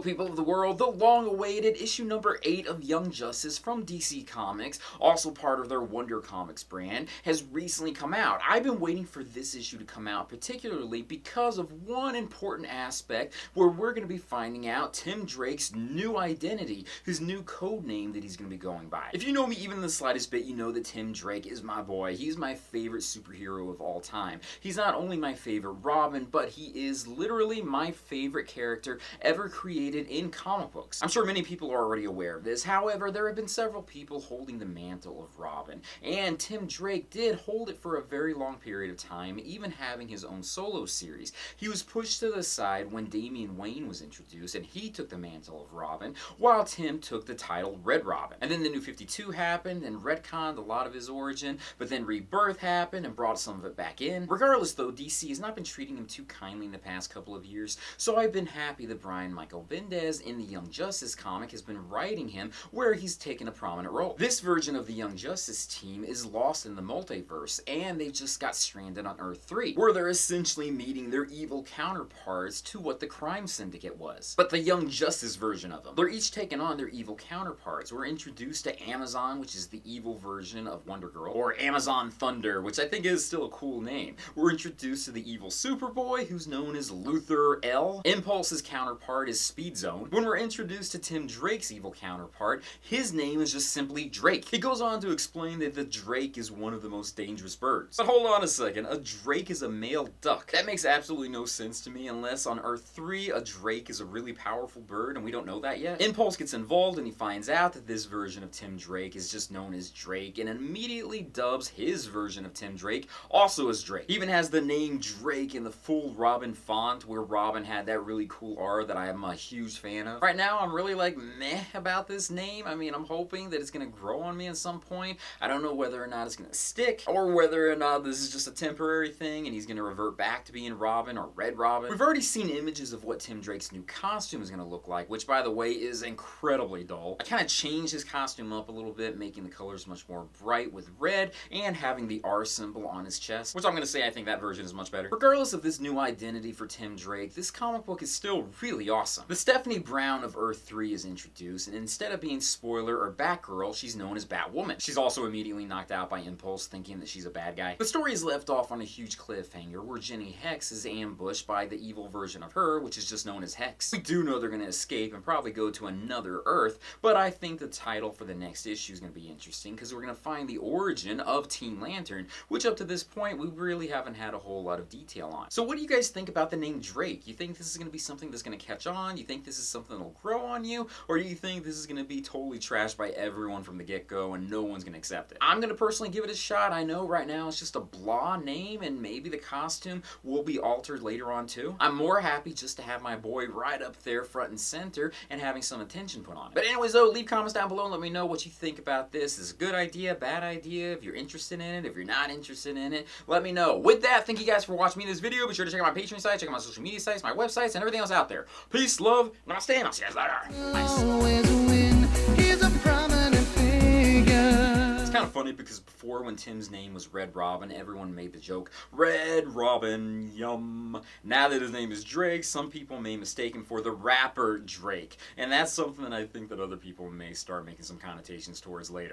people of the world, the long-awaited issue number 8 of Young Justice from DC Comics, also part of their Wonder Comics brand, has recently come out. I've been waiting for this issue to come out, particularly because of one important aspect where we're going to be finding out Tim Drake's new identity, his new code name that he's going to be going by. If you know me even the slightest bit, you know that Tim Drake is my boy. He's my favorite superhero of all time. He's not only my favorite Robin, but he is literally my favorite character ever created in comic books. I'm sure many people are already aware of this. However, there have been several people holding the mantle of Robin, and Tim Drake did hold it for a very long period of time, even having his own solo series. He was pushed to the side when Damian Wayne was introduced, and he took the mantle of Robin, while Tim took the title Red Robin. And then the New 52 happened and retconned a lot of his origin, but then Rebirth happened and brought some of it back in. Regardless though, DC has not been treating him too kindly in the past couple of years, so I've been happy that Brian Michael Bendis in the Young Justice comic has been writing him where he's taken a prominent role. This version of the Young Justice team is lost in the multiverse, and they just got stranded on Earth 3, where they're essentially meeting their evil counterparts to what the crime syndicate was. But the Young Justice version of them, they're each taking on their evil counterparts. We're introduced to Amazon, which is the evil version of Wonder Girl, or Amazon Thunder, which I think is still a cool name. We're introduced to the evil Superboy, who's known as Luther L. Impulse's counterpart is Speed Zone. When we're introduced to Tim Drake's evil counterpart, his name is just simply Drake. He goes on to explain that the Drake is one of the most dangerous birds. But hold on a second, a Drake is a male duck. That makes absolutely no sense to me unless on Earth 3 a Drake is a really powerful bird and we don't know that yet. Impulse gets involved and he finds out that this version of Tim Drake is just known as Drake and immediately dubs his version of Tim Drake also as Drake. He even has the name Drake in the full Robin font where Robin had that really cool R that I am a huge fan of. Right now I'm really like meh about this name. I mean, I'm hoping that it's gonna grow on me at some point. I don't know whether or not it's gonna stick or whether or not this is just a temporary thing and he's gonna revert back to being Robin or Red Robin. We've already seen images of what Tim Drake's new costume is gonna look like, which by the way is incredibly dull. I kind of changed his costume up a little bit, making the colors much more bright with red and having the R symbol on his chest, which I'm gonna say I think that version is much better. Regardless of this new identity for Tim Drake, this comic book is still really awesome. The Stephanie Brown of Earth 3 is introduced, and instead of being Spoiler or Batgirl, she's known as Batwoman. She's also immediately knocked out by Impulse, thinking that she's a bad guy. The story is left off on a huge cliffhanger where Jenny Hex is ambushed by the evil version of her, which is just known as Hex. We do know they're gonna escape and probably go to another Earth, but I think the title for the next issue is gonna be interesting because we're gonna find the origin of Teen Lantern, which up to this point we really haven't had a whole lot of detail on. So what do you guys think about the name Drake? You think this is gonna be something that's gonna catch on? You think this is something that'll grow on you? Or do you think this is gonna be totally trashed by everyone from the get-go and no one's gonna accept it? I'm gonna personally give it a shot. I know right now it's just a blah name and maybe the costume will be altered later on too. I'm more happy just to have my boy right up there front and center and having some attention put on it. But anyways though, leave comments down below and let me know what you think about this. Is it a good idea, bad idea? If you're interested in it, if you're not interested in it, let me know. With that, thank you guys for watching me in this video. Be sure to check out my Patreon site, check out my social media sites, my websites, and everything else out there. Peace, love, namaste, and I'll see you guys later. It's kind of funny because before, when Tim's name was Red Robin, everyone made the joke, Red Robin, yum. Now that his name is Drake, some people may mistake him for the rapper Drake. And that's something that I think that other people may start making some connotations towards later.